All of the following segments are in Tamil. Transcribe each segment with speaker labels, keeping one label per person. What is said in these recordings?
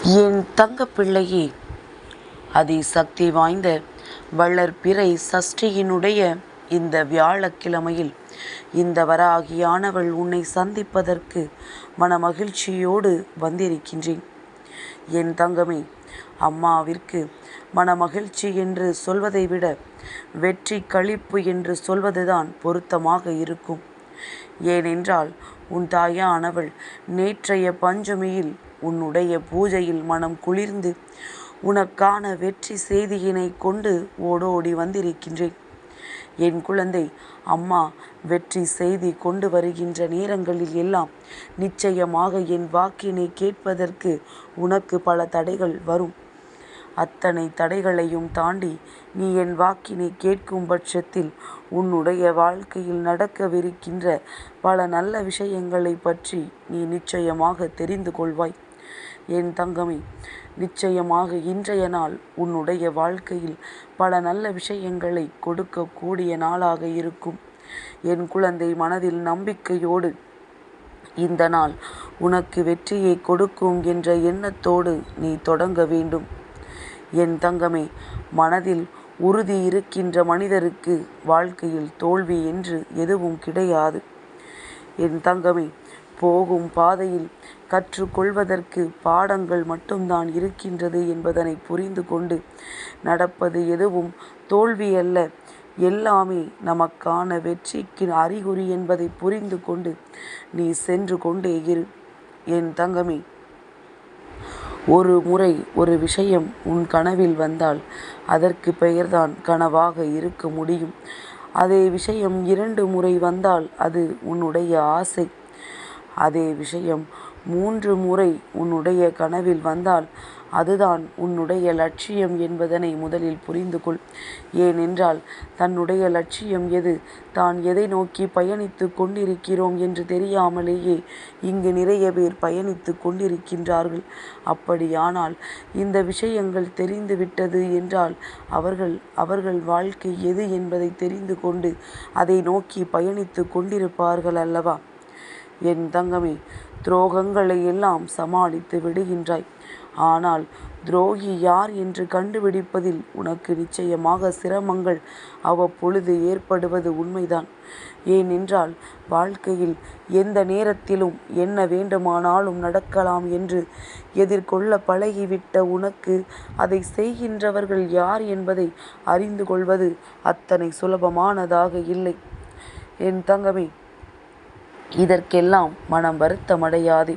Speaker 1: என் தங்கப்பிள்ளையே, அதிசக்தி வாய்ந்த வளர்பிறை சஷ்டியினுடைய இந்த வியாழக்கிழமையில் இந்த வராகியானவள் உன்னை சந்திப்பதற்கு மனமகிழ்ச்சியோடு வந்திருக்கின்றேன். என் தங்கமே, அம்மாவிற்கு மனமகிழ்ச்சி என்று சொல்வதை விட வெற்றி களிப்பு என்று சொல்வதுதான் பொருத்தமாக இருக்கும். ஏனென்றால் உன் தாயானவள் நேற்றைய பஞ்சமியில் உன்னுடைய பூஜையில் மனம் குளிர்ந்து உனக்கான வெற்றி செய்தியினை கொண்டு ஓடோடி வந்திருக்கின்றேன். என் குழந்தை, அம்மா வெற்றி செய்தி கொண்டு வருகின்ற நேரங்களில் எல்லாம் நிச்சயமாக என் வாக்கினை கேட்பதற்கு உனக்கு பல தடைகள் வரும். அத்தனை தடைகளையும் தாண்டி நீ என் வாக்கினை கேட்கும் பட்சத்தில் உன்னுடைய வாழ்க்கையில் நடக்கவிருக்கின்ற பல நல்ல விஷயங்களை பற்றி நீ நிச்சயமாக தெரிந்து கொள்வாய். என் தங்கமே, நிச்சயமாக இன்றைய நாள் உன்னுடைய வாழ்க்கையில் பல நல்ல விஷயங்களை கொடுக்கக்கூடிய நாளாக இருக்கும். என் குழந்தை, மனதில் நம்பிக்கையோடு இந்த நாள் உனக்கு வெற்றியை கொடுக்கும் என்ற எண்ணத்தோடு நீ தொடங்க வேண்டும். என் தங்கமே, மனதில் உறுதி இருக்கின்ற மனிதருக்கு வாழ்க்கையில் தோல்வி என்று எதுவும் கிடையாது. என் தங்கமே, போகும் பாதையில் கற்றுக்கொள்வதற்கு பாடங்கள் மட்டும்தான் இருக்கின்றது என்பதனை புரிந்து கொண்டு நடப்பது எதுவும் தோல்வி அல்ல, எல்லாமே நமக்கான வெற்றிக்கு அறிகுறி என்பதை புரிந்து கொண்டு நீ சென்று கொண்டே இரு. என் தங்கமே, ஒரு முறை ஒரு விஷயம் உன் கனவில் வந்தால் அதற்கு பெயர்தான் கனவாக இருக்க முடியும். அதே விஷயம் 2 முறை வந்தால் அது உன்னுடைய ஆசை. அதே விஷயம் 3 முறை உன்னுடைய கனவில் வந்தால் அதுதான் உன்னுடைய லட்சியம் என்பதனை முதலில் புரிந்து கொள். ஏனென்றால் தன்னுடைய லட்சியம் எது, தான் எதை நோக்கி பயணித்து கொண்டிருக்கிறோம் என்று தெரியாமலேயே இங்கு நிறைய பேர் பயணித்து கொண்டிருக்கின்றார்கள். அப்படியானால் இந்த விஷயங்கள் தெரிந்துவிட்டது என்றால் அவர்கள் வாழ்க்கை எது என்பதை தெரிந்து கொண்டு அதை நோக்கி பயணித்து கொண்டிருப்பார்கள் அல்லவா? என் தங்கமே, துரோகங்களை எல்லாம் சமாளித்து விடுகின்றாய். ஆனால் துரோகி யார் என்று கண்டுபிடிப்பதில் உனக்கு நிச்சயமாக சிரமங்கள் அவ்வப்பொழுது ஏற்படுவது உண்மைதான். ஏனென்றால் வாழ்க்கையில் எந்த நேரத்திலும் என்ன வேண்டுமானாலும் நடக்கலாம் என்று எதிர்கொள்ள பழகிவிட்ட உனக்கு அதை செய்கின்றவர்கள் யார் என்பதை அறிந்து கொள்வது அத்தனை சுலபமானதாக இல்லை. என் தங்கமே, இதற்கெல்லாம் மனம் வருத்தமடையாதே.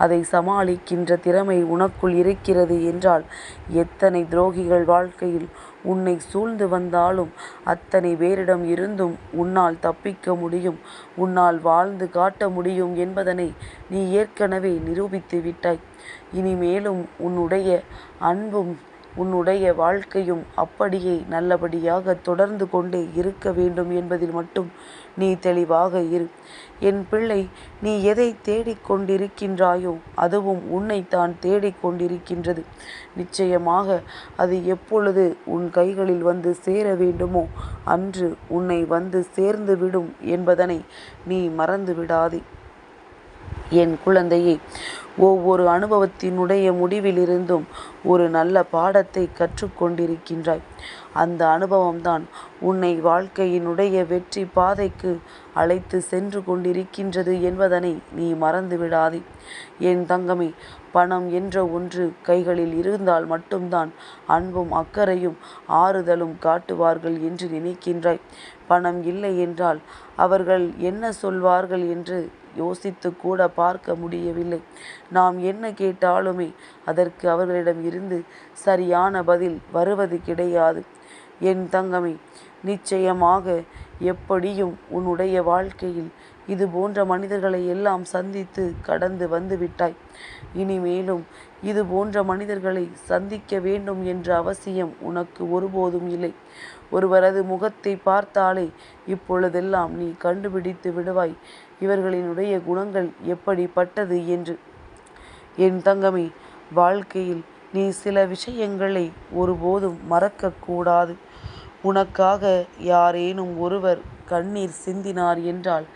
Speaker 1: அதை சமாளிக்கின்ற திறமை உனக்குள் இருக்கிறது என்றால் எத்தனை துரோகிகள் வாழ்க்கையில் உன்னை சூழ்ந்து வந்தாலும் அத்தனை பேரிடம் இருந்தும் உன்னால் தப்பிக்க முடியும், உன்னால் வாழ்ந்து காட்ட முடியும் என்பதனை நீ ஏற்கனவே நிரூபித்து விட்டாய். இனிமேலும் உன்னுடைய அன்பும் உன்னுடைய வாழ்க்கையும் அப்படியே நல்லபடியாக தொடர்ந்து கொண்டே இருக்க வேண்டும் என்பதில் மட்டும் நீ தெளிவாக இரு. என் பிள்ளை, நீ எதை தேடிக்கொண்டிருக்கின்றாயோ அதுவும் உன்னைத்தான் தேடிக்கொண்டிருக்கின்றது. நிச்சயமாக அது எப்பொழுது உன் கைகளில் வந்து சேர வேண்டுமோ அன்று உன்னை வந்து சேர்ந்து விடும் என்பதனை நீ மறந்து விடாதே. என் குழந்தையே, ஒவ்வொரு அனுபவத்தினுடைய முடிவிலிருந்தும் ஒரு நல்ல பாடத்தை கற்றுக்கொண்டிருக்கின்றாய். அந்த அனுபவம்தான் உன்னை வாழ்க்கையினுடைய வெற்றி பாதைக்கு அழைத்து சென்று கொண்டிருக்கின்றது என்பதனை நீ மறந்து விடாதே. என் தங்கமே, பணம் என்ற ஒன்று கைகளில் இருந்தால் மட்டும்தான் அன்பும் அக்கறையும் ஆறுதலும் காட்டுவார்கள் என்று நினைக்கின்றாய். பணம் இல்லை என்றால் அவர்கள் என்ன சொல்வார்கள் என்று யோசித்து கூட பார்க்க முடியவில்லை. நாம் என்ன கேட்டாலுமே அதற்கு அவர்களிடம் இருந்து சரியான பதில் வருவது கிடையாது. என் தங்கமே, நிச்சயமாக எப்படியும் உன்னுடைய வாழ்க்கையில் இது போன்ற மனிதர்களை எல்லாம் சந்தித்து கடந்து வந்து விட்டாய். இனிமேலும் இது போன்ற மனிதர்களை சந்திக்க வேண்டும் என்ற அவசியம் உனக்கு ஒருபோதும் இல்லை. ஒருவரது முகத்தை பார்த்தாலே இப்பொழுதெல்லாம் நீ கண்டுபிடித்து விடுவாய் இவர்களினுடைய குணங்கள் எப்படிப்பட்டது என்று. என் தங்கமே, வாழ்க்கையில் நீ சில விஷயங்களை ஒருபோதும் மறக்கக்கூடாது. உனக்காக யாரேனும் ஒருவர் கண்ணீர் சிந்தினார் என்றால்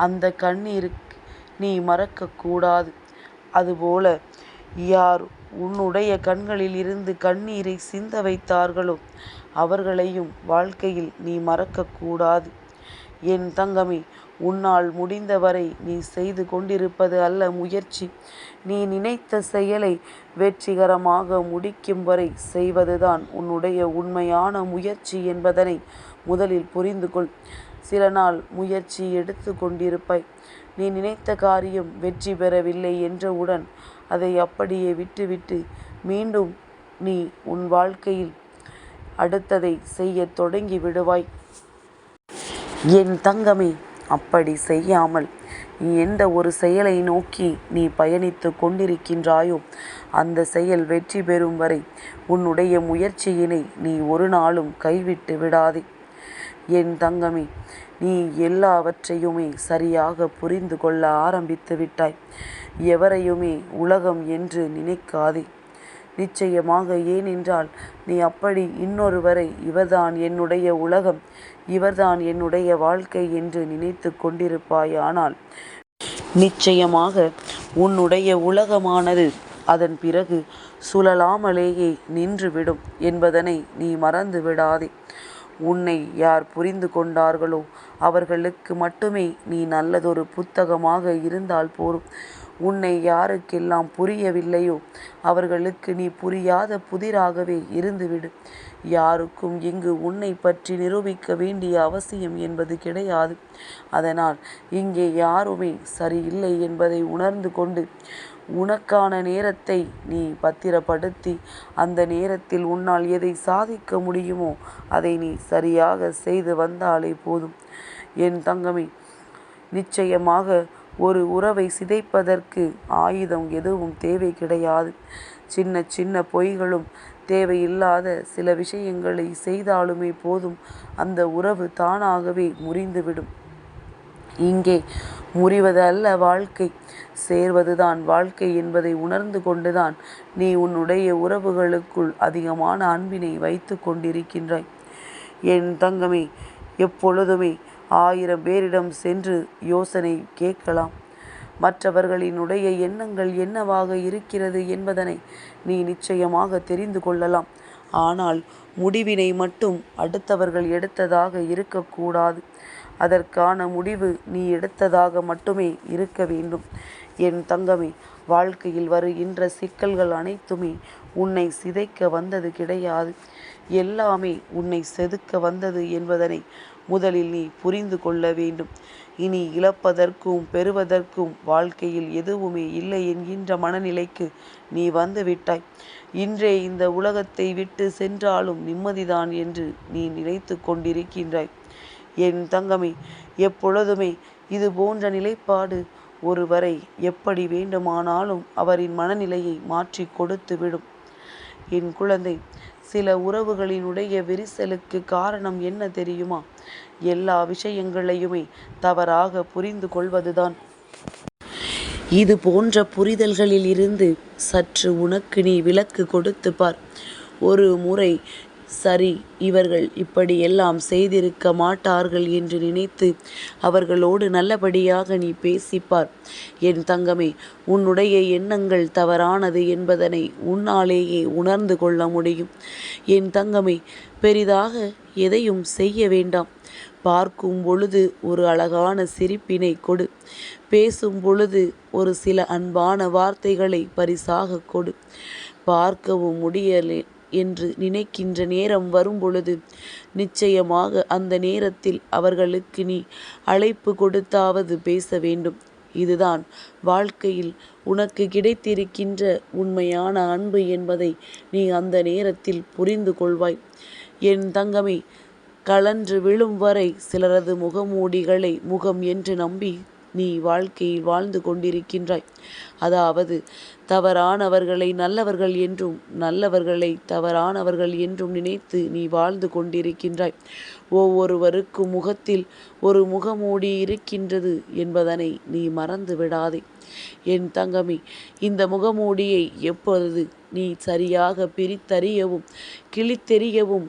Speaker 1: அந்த கண்ணீருக்கு நீ மறக்கக்கூடாது. அதுபோல யார் உன்னுடைய கண்களில் இருந்து கண்ணீரை சிந்த வைத்தார்களோ அவர்களையும் வாழ்க்கையில் நீ மறக்கக்கூடாது. என் தங்கமே, உன்னால் முடிந்தவரை நீ செய்து கொண்டிருப்பது அல்ல முயற்சி. நீ நினைத்த செயலை வெற்றிகரமாக முடிக்கும் வரை செய்வதுதான் உன்னுடைய உண்மையான முயற்சி என்பதனை முதலில் புரிந்து கொள். சில நாள் முயற்சி எடுத்து கொண்டிருப்பாய். நீ நினைத்த காரியம் வெற்றி பெறவில்லை என்றவுடன் அதை அப்படியே விட்டுவிட்டு மீண்டும் நீ உன் வாழ்க்கையில் அடுத்ததை செய்ய தொடங்கி விடுவாய். என் தங்கமே, அப்படி செய்யாமல் நீ எந்த ஒரு செயலை நோக்கி நீ பயணித்து கொண்டிருக்கின்றாயோ அந்த செயல் வெற்றி பெறும் வரை உன்னுடைய முயற்சியினை நீ ஒரு நாளும் கைவிட்டு விடாதே. என் தங்கமே, நீ எல்லாவற்றையுமே சரியாக புரிந்து கொள்ள ஆரம்பித்து விட்டாய். எவரையுமே உலகம் என்று நினைக்காதே. நிச்சயமாக. ஏனென்றால் நீ அப்படி இன்னொருவரை இவர்தான் என்னுடைய உலகம், இவர்தான் என்னுடைய வாழ்க்கை என்று நினைத்து கொண்டிருப்பாயானால் நிச்சயமாக உன்னுடைய உலகமானது அதன் பிறகு சுழலாமலேயே நின்றுவிடும் என்பதனை நீ மறந்து விடாதே. உன்னை யார் புரிந்து கொண்டார்களோ அவர்களுக்கு மட்டுமே நீ நல்லதொரு புத்தகமாக இருந்தால் போதும். உன்னை யாருக்கெல்லாம் புரியவில்லையோ அவர்களுக்கு நீ புரியாத புதிராகவே இருந்துவிடு. யாருக்கும் இங்கு உன்னை பற்றி நிரூபிக்க வேண்டிய அவசியம் என்பது கிடையாது. அதனால் இங்கே யாருமே சரியில்லை என்பதை உணர்ந்து கொண்டு உனக்கான நேரத்தை நீ பத்திரப்படுத்தி அந்த நேரத்தில் உன்னால் எதை சாதிக்க முடியுமோ அதை நீ சரியாக செய்து வந்தாலே போதும். என் தங்கமே, நிச்சயமாக ஒரு உறவை சிதைப்பதற்கு ஆயுதம் எதுவும் தேவை கிடையாது. சின்ன சின்ன பொய்களும் தேவையில்லாத சில விஷயங்களை செய்தாலுமே போதும், அந்த உறவு தானாகவே முறிந்துவிடும். இங்கே முறிவது அல்ல வாழ்க்கை, சேர்வதுதான் வாழ்க்கை என்பதை உணர்ந்து கொண்டுதான் நீ உன்னுடைய உறவுகளுக்குள் அதிகமான அன்பினை வைத்து கொண்டிருக்கின்றாய். என் தங்கமே, எப்பொழுதுமே 1000 பேரிடம் சென்று யோசனை கேட்கலாம். மற்றவர்களினுடைய எண்ணங்கள் என்னவாக இருக்கிறது என்பதனை நீ நிச்சயமாக தெரிந்து கொள்ளலாம். ஆனால் முடிவினை மட்டும் அடுத்தவர்கள் எடுத்ததாக இருக்கக்கூடாது. அதற்கான முடிவு நீ எடுத்ததாக மட்டுமே இருக்க வேண்டும். என் தங்கமே, வாழ்க்கையில் வருகின்ற சிக்கல்கள் அனைத்துமே உன்னை சிதைக்க வந்தது கிடையாது. எல்லாமே உன்னை செதுக்க வந்தது என்பதனை முதலில் நீ புரிந்து கொள்ள வேண்டும். இனி இழப்பதற்கும் பெறுவதற்கும் வாழ்க்கையில் எதுவுமே இல்லை என்கின்ற மனநிலைக்கு நீ வந்து விட்டாய். இன்றே இந்த உலகத்தை விட்டு சென்றாலும் நிம்மதிதான் என்று நீ நினைத்து கொண்டிருக்கின்றாய். என் தங்கமே, எப்பொழுதுமே இது போன்ற நிலைப்பாடு ஒருவரை எப்படி வேண்டுமானாலும் அவரின் மனநிலையை மாற்றி கொடுத்து விடும். என் குழந்தை, சில உறவுகளினுடைய விரிசலுக்கு காரணம் என்ன தெரியுமா? எல்லா விஷயங்களையுமே தவறாக புரிந்து கொள்வதுதான். இது போன்ற புரிதல்களில் இருந்து சற்று உனக்கு நீ விலக்கு கொடுத்து பார். ஒரு முறை சரி, இவர்கள் இப்படியெல்லாம் செய்திருக்க மாட்டார்கள் என்று நினைத்து அவர்களோடு நல்லபடியாக நீ பேசிப்பார். என் தங்கமே, உன்னுடைய எண்ணங்கள் தவறானது என்பதனை உன்னாலேயே உணர்ந்து கொள்ள முடியும். என் தங்கமே, பெரிதாக எதையும் செய்ய வேண்டாம். பார்க்கும் பொழுது ஒரு அழகான சிரிப்பினை கொடு. பேசும் பொழுது ஒரு சில அன்பான வார்த்தைகளை பரிசாக கொடு. பார்க்கவும் முடியலை என்று நினைக்கின்ற நேரம் வரும் பொழுது நிச்சயமாக அந்த நேரத்தில் அவர்களுக்கு நீ அழைப்பு கொடுத்தாவது பேச வேண்டும். இதுதான் வாழ்க்கையில் உனக்கு கிடைத்திருக்கின்ற உண்மையான அன்பு என்பதை நீ அந்த நேரத்தில் புரிந்து கொள்வாய். என் தங்கமே, கழன்று விழும் வரை சிலரது முகமூடிகளை முகம் என்று நம்பி நீ வாழ்க்கையில் வாழ்ந்து கொண்டிருக்கின்றாய். அதாவது தவறானவர்களை நல்லவர்கள் என்றும் நல்லவர்களை தவறானவர்கள் என்றும் நினைத்து நீ வாழ்ந்து கொண்டிருக்கின்றாய். ஒவ்வொருவருக்கும் முகத்தில் ஒரு முகமூடி இருக்கின்றது என்பதனை நீ மறந்து விடாதே. என் தங்கமே, இந்த முகமூடியை எப்பொழுது நீ சரியாக பிரித்தறியவும் கிழித்தெறியவும்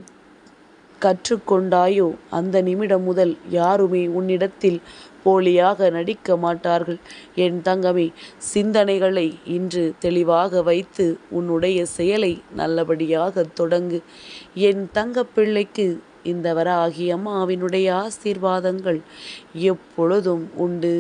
Speaker 1: கற்றுக்கொண்டாயோ அந்த நிமிடம் முதல் யாருமே உன்னிடத்தில் போலியாக நடிக்க மாட்டார்கள். என் தங்கமே, சிந்தனைகளை இன்று தெளிவாக வைத்து உன்னுடைய செயலை நல்லபடியாக தொடங்கு. என் தங்கப்பிள்ளைக்கு இந்த வராகி அம்மாவினுடைய ஆசீர்வாதங்கள் எப்பொழுதும் உண்டு.